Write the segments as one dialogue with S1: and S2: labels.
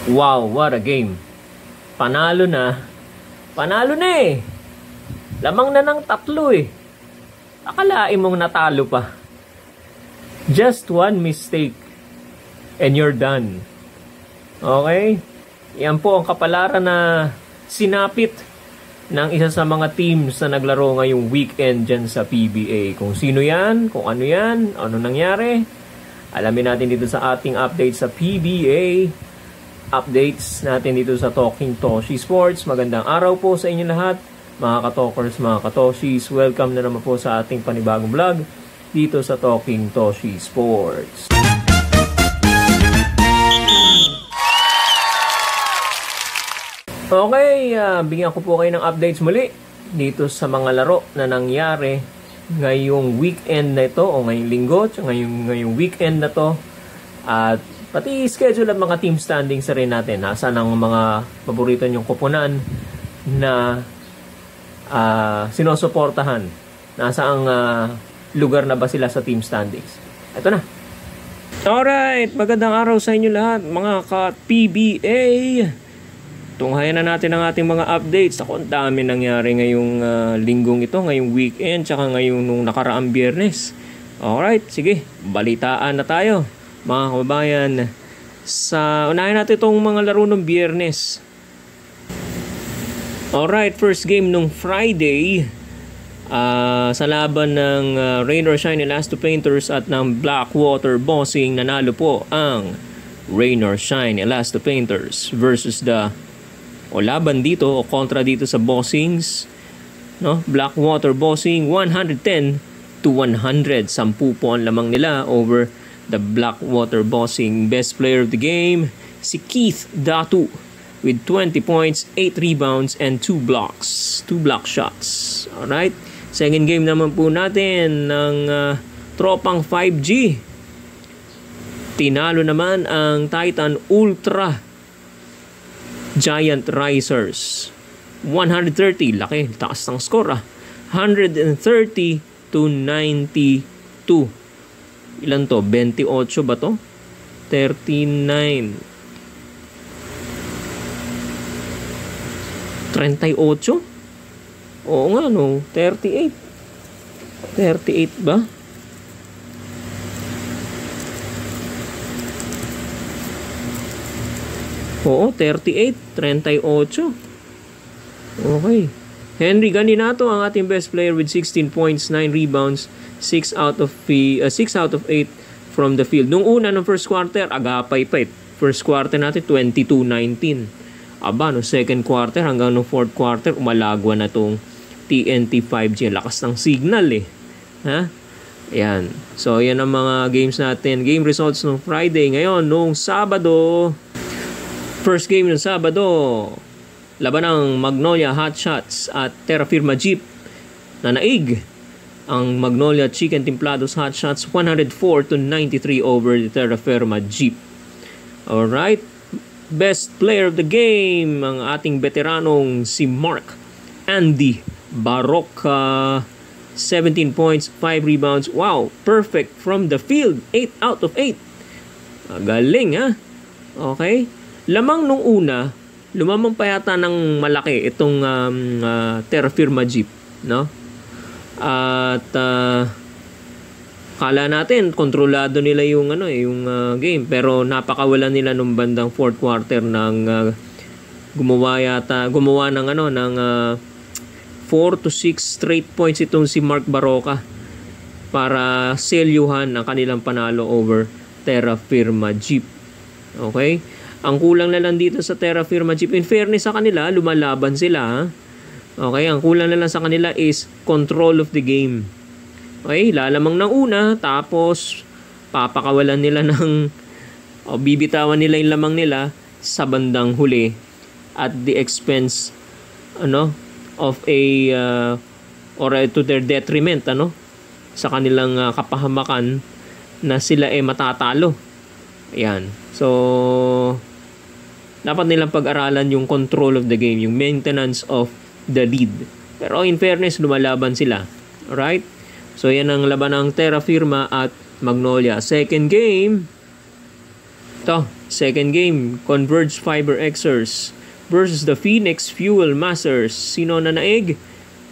S1: Wow, what a game. Panalo na. Panalo na eh. Lamang na ng 3 eh. Akalain mong natalo pa. Just one mistake and you're done. Okay? Yan po ang kapalaran na sinapit ng isa sa mga teams na naglaro ngayong weekend dyan sa PBA. Kung sino yan, kung ano yan, ano nangyari, alamin natin dito sa ating update sa PBA. Updates natin dito sa Talking Toshi Sports. Magandang araw po sa inyo lahat, mga ka-talkers, mga ka-toshis. Welcome na naman po sa ating panibagong vlog dito sa Talking Toshi Sports. Okay, bigyan ko po kayo ng updates muli dito sa mga laro na nangyari ngayong weekend na ito o ngayong linggo, ngayong weekend na to. At pati schedule at mga team standings rin natin. Nasaan ang mga paborito nyong kupunan na sinusuportahan? Nasaan lugar na ba sila sa team standings? Ito na. Alright, magandang araw sa inyo lahat mga ka-PBA. Tunghayan na natin ang ating mga updates. Ako, ang dami nangyari ngayong linggong ito, ngayong weekend, tsaka ngayong nung nakaraang Biyernes. Alright, sige, balitaan na tayo, mga kababayan. Unahin natin itong mga laro ng Biyernes. Alright, first game nung Friday, sa laban ng Rain or Shine Elasto Painters at ng Blackwater Bossing, nanalo po ang Rain or Shine Elasto Painters versus laban dito o kontra dito sa Bossings, no? Blackwater Bossing 110-100. 10 po ang lamang nila over the Blackwater Bossing. Best player of the game si Keith Datu with 20 points, 8 rebounds and 2 blocks. 2 block shots. Alright. Second game naman po natin ng tropang 5G. Tinalo naman ang Titan Ultra Giant Risers 130, laki, taas ng score 130-92. Ilan to? 28 ba to? 39 38? Oo nga no, 38 ba? Oo, 38, 38. Okay. Henry Gandinato ang ating best player with 16 points, 9 rebounds, 6 out of 8 from the field. Nung una ng first quarter, agapay pa. First quarter natin 22-19. Aba, no second quarter hanggang no fourth quarter, umalagwa na tong TNT 5G. Lakas ng signal eh. Ha? Ayan. So, yan ang mga games natin. Game results nung Friday. Ngayon, nung Sabado, first game ng Sabado, laban ng Magnolia Hotshots at Terra Firma Jeep na naig ang Magnolia Chicken Templados Hotshots 104-93 over the Terra Firma Jeep. Alright, best player of the game, ang ating veteranong si Mark Andy Baroka, 17 points, 5 rebounds. Wow, perfect from the field, 8 out of 8. Galing ha. Okay. Lamang nung una, lumamang pa yata ng malaki itong Terra Firma Jeep, no? At kala natin kontrolado nila yung game, pero napakawalan nila nung bandang fourth quarter ng gumawa ng 4 to 6 straight points itong si Mark Baroka para selyuhan ang kanilang panalo over Terra Firma Jeep. Okay? Ang kulang na lang dito sa Terra Firma Jeep, in fairness sa kanila, lumalaban sila. Okay, ang kulang na lang sa kanila is control of the game. Okay, lalamang ng una, tapos papakawalan nila ng bibitawan nila yung lamang nila sa bandang huli at the expense of or to their detriment sa kanilang kapahamakan na sila matatalo. Ayan. So, dapat nilang pag-aralan yung control of the game, yung maintenance of the lead. Pero in fairness, lumalaban sila. Alright? So, yan ang laban ng Terra Firma at Magnolia. Second game, Ito, second game, Converge Fiber Xers versus the Phoenix Fuel Masters. Sino na naig?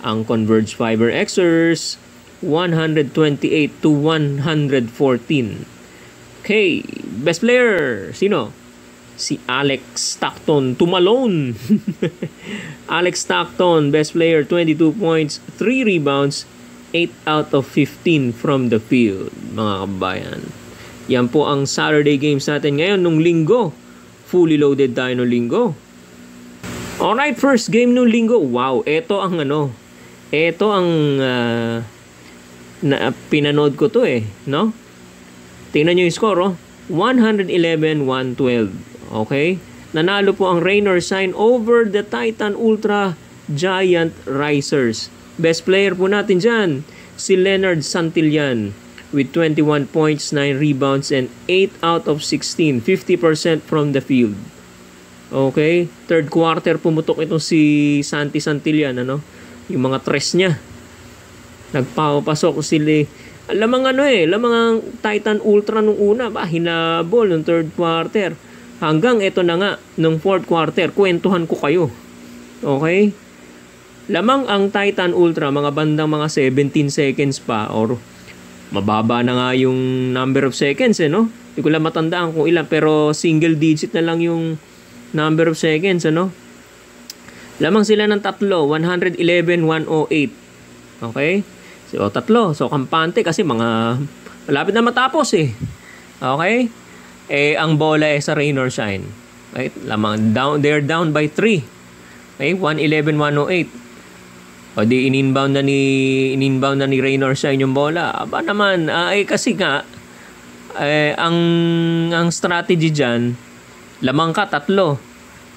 S1: Ang Converge Fiber Xers, 128 to 114. Okay, best player, sino? Si Alex Stockton tumalon. Alex Stockton, best player, 22 points, 3 rebounds, 8 out of 15 from the field, mga kabayan. Yan po ang Saturday games natin ngayon nung linggo. Fully loaded tayo nung linggo. Alright, first game nung linggo. Wow, ito ang pinanood ko to no? Tingnan nyo yung score, 111-112. Okay? Nanalo po ang Raynor Sign over the Titan Ultra Giant Risers. Best player po natin dyan, si Leonard Santillan with 21 points, 9 rebounds, and 8 out of 16. 50% from the field. Okay? Third quarter, pumutok itong si Santi Santillan, yung mga tres niya. Nagpapasok sila. Lamang lamang Titan Ultra nung una, hinabol nung third quarter. Hanggang ito na nga, nung fourth quarter, kwentuhan ko kayo. Okay? Lamang ang Titan Ultra, mga bandang mga 17 seconds pa, or mababa na nga yung number of seconds, no? Hindi ko lang matandaan kung ilan, pero single digit na lang yung number of seconds, Lamang sila ng tatlo, 111-108. Okay? So, tatlo. So, kampante kasi malapit na matapos, Okay? Ang bola sa Raynor Shine. Right? Lamang, they're down by 3. Okay? 111-108. O di in-inbound na ni Raynor Shine yung bola. Aba naman, kasi nga, ang strategy dyan, lamang ka, tatlo.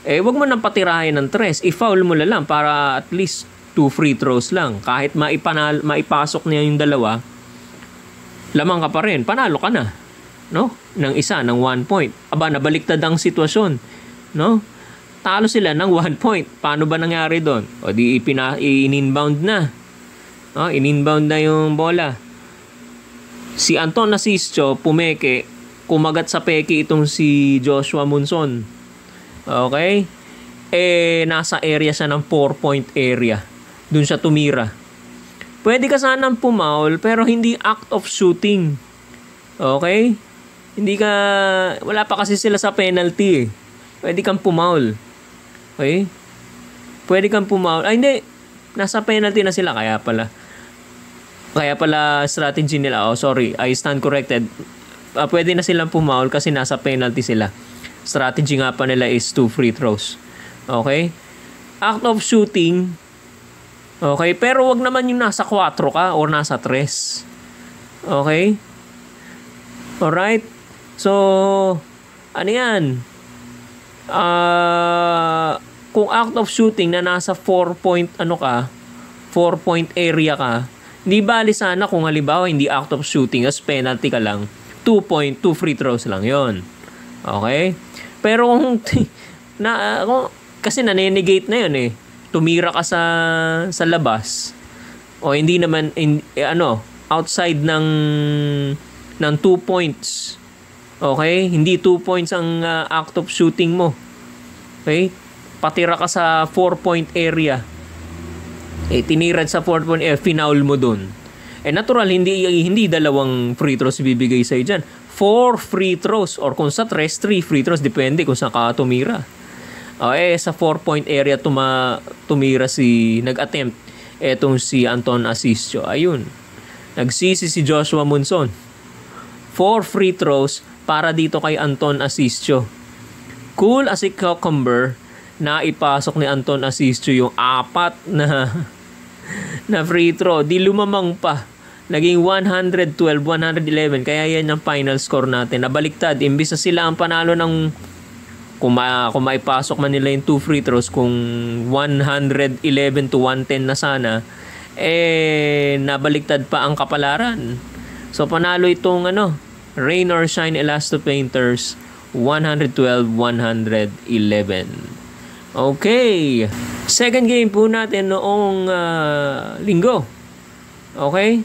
S1: Wag mo nang patirahin ng tres. I-foul mo lang para at least 2 free throws lang. Kahit maipasok niya yung dalawa, lamang ka pa rin. Panalo ka na. No? Ng isa, ng 1 point. Aba, nabaliktad ang sitwasyon. No? Talo sila ng 1 point. Paano ba nangyari doon? O di in-inbound na. No? In-inbound na yung bola. Si Anton Asisio, pumeke, kumagat sa peke itong si Joshua Munson. Okay? Nasa area siya ng 4-point area. Doon siya tumira. Pwede ka sanang pumaul, pero hindi act of shooting. Okay? Wala pa kasi sila sa penalty. Pwede kang pumaul. Okay? Pwede kang pumaul. Hindi. Nasa penalty na sila. Kaya pala strategy nila. Sorry. I stand corrected. Pwede na silang pumaul kasi nasa penalty sila. Strategy nga pa nila is 2 free throws. Okay? Act of shooting. Okay? Pero wag naman yung nasa 4 ka or nasa 3. Okay? Alright? So, ano yan? Kung act of shooting na nasa 4-point area ka, hindi bali sana kung halimbawa hindi act of shooting as penalty ka lang, 2 free throws lang yon. Okay? Pero kung kasi nanenegate na yun tumira ka sa labas o hindi naman outside ng 2 points. Okay? Hindi 2 points ang act of shooting mo. Okay? Patira ka sa 4-point area. Tinirad sa 4-point area, finaul mo dun. Natural, hindi dalawang free throws bibigay sa'yo dyan. 4 free throws or kung sa 3 free throws, depende kung saan ka tumira. Sa 4-point area tumira nag-attempt etong si Anton Asisio. Ayun. Nagsisi si Joshua Munson. 4 free throws para dito kay Anton Asisio. Cool as a cucumber na ipasok ni Anton Asisio yung 4 na free throw. Di lumamang pa. Naging 112-111. Kaya yan ang final score natin. Nabaliktad. Imbis na sila ang panalo ng kung maipasok man nila yung 2 free throws, kung 111 to 110 na sana, nabaliktad pa ang kapalaran. So panalo itong Raynor Shine Elasto Painters 112-111. Okay. Second game po natin noong linggo. Okay?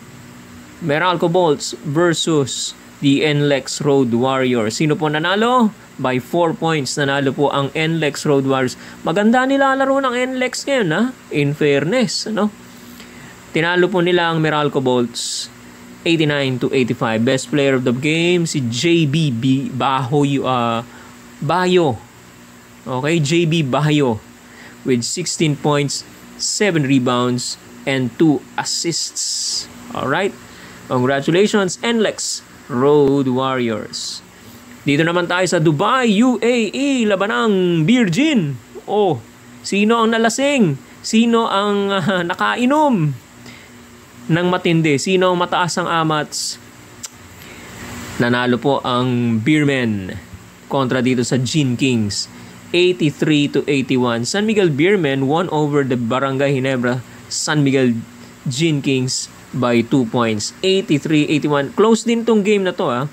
S1: Meralco Bolts versus the NLEX Road Warriors. Sino po nanalo? By 4 points nanalo po ang NLEX Road Warriors. Maganda nilalaro ng NLEX ngayon, ha? In fairness, ano? Tinalo po nila ang Meralco Bolts 89-85. Best player of the game si JB Bayo. Okay, JB Bayo with 16 points, 7 rebounds, and 2 assists. Alright, congratulations NLEX Road Warriors. Dito naman tayo sa Dubai, UAE, labanang Virgin. Oh, sino ang nalasing? Sino ang nakainom ng matindi? Sino ang mataas ang amats? Nanalo po ang Beermen kontra dito sa Gin Kings. 83-81. San Miguel Beermen won over the Barangay Ginebra San Miguel Gin Kings by 2 points. 83-81. Close din tong game na to, ha.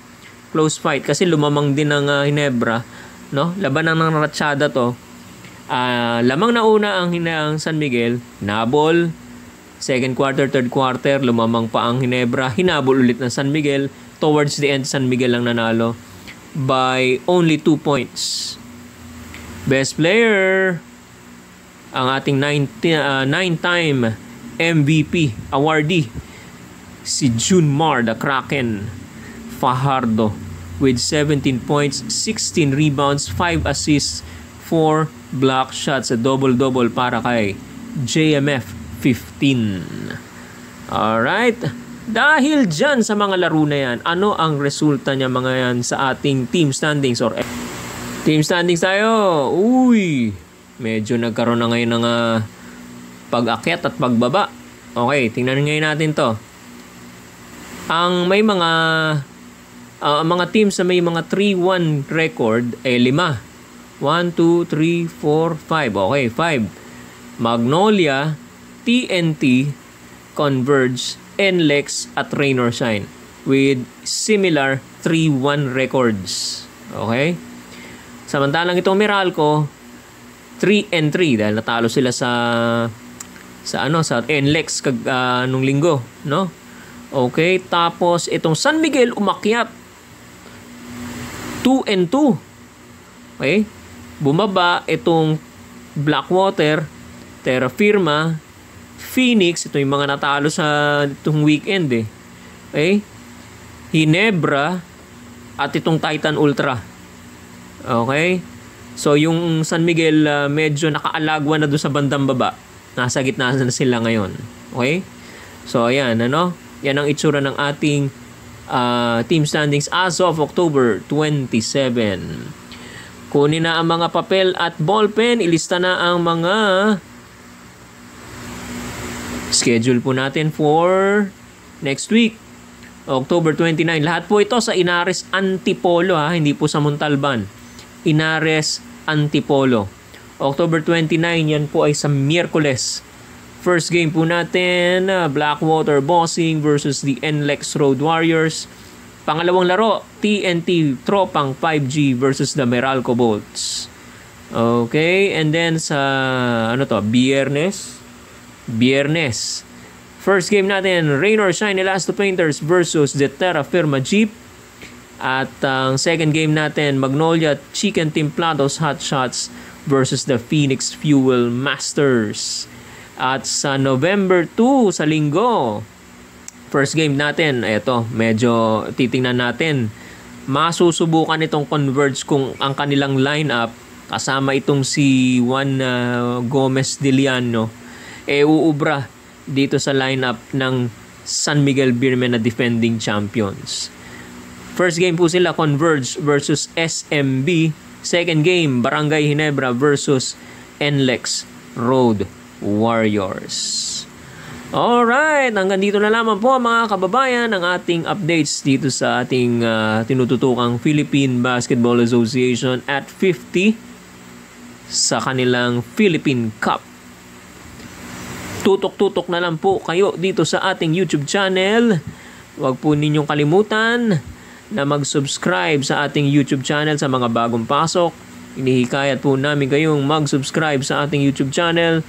S1: Close fight kasi lumamang din ng Ginebra, no? Labanan ng Ratchada to. Lamang na una ang San Miguel, nabol. Second quarter, third quarter, lumamang pa ang Ginebra, hinabol ulit ng San Miguel. Towards the end, San Miguel lang nanalo by only 2 points. Best player, ang ating 9-time MVP awardee, si Junmar the Kraken Fajardo with 17 points, 16 rebounds, 5 assists, 4 block shots. A double-double para kay JMF 15. Alright. Dahil dyan sa mga laro na yan, ano ang resulta niya mga yan sa ating team standings or team standings tayo? Uy, medyo nagkaroon na ngayon ng pag-akyat at pagbaba. Okay, tingnan ngayon natin to. Ang may mga teams na may mga 3-1 record ay 5. 1, 2, 3, 4, 5. Okay, 5. Magnolia, TNT, Converge, NLEX at Rain or Shine with similar 3-1 records. Okay? Samantalang itong Meralco 3-3 dahil natalo sila sa NLEX nung linggo, no? Okay, tapos itong San Miguel umakyat 2-2. Okay? Bumaba itong Blackwater, Terra Firma, Phoenix, ito yung mga natalo sa itong weekend eh. Okay? Ginebra at itong Titan Ultra. Okay? So yung San Miguel medyo nakaalagwa na doon sa bandang baba. Nasa gitna na sila ngayon. Okay? So ayan, ano? Yan ang itsura ng ating team standings as of October 27. Kunin na ang mga papel at ballpen. Ilista na ang mga schedule po natin for next week. October 29. Lahat po ito sa Inares Antipolo, ha? Hindi po sa Montalban. Inares Antipolo. October 29, yan po ay sa Miyerkules. First game po natin, Blackwater Bossing versus the NLEX Road Warriors. Pangalawang laro, TNT Tropang 5G versus the Meralco Bolts. Okay, and then sa Biyernes. First game natin, Rain or Shine Elasto Painters versus the Terra Firma Jeep. At ang second game natin, Magnolia Chicken Templados Hot Shots versus the Phoenix Fuel Masters. At sa November 2, sa linggo, first game natin, eto, medyo titingnan natin. Masusubukan itong Converge kung ang kanilang lineup, kasama itong si Juan Gomez Diliano, uubra dito sa lineup ng San Miguel Beermen na defending champions. First game po sila, Converge versus SMB. Second game, Barangay Ginebra versus NLEX Road Warriors. Alright, hanggang dito na lamang po mga kababayan ang ating updates dito sa ating tinututukang Philippine Basketball Association at 50 sa kanilang Philippine Cup. Tutok-tutok na lang po kayo dito sa ating YouTube channel. Huwag po ninyong kalimutan na mag-subscribe sa ating YouTube channel sa mga bagong pasok. Inihikayat po namin kayong mag-subscribe sa ating YouTube channel,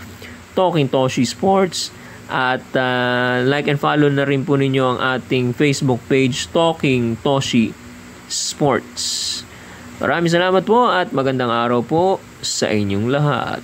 S1: Talking Toshi Sports. At like and follow na rin po ninyo ang ating Facebook page, Talking Toshi Sports. Maraming salamat po at magandang araw po sa inyong lahat.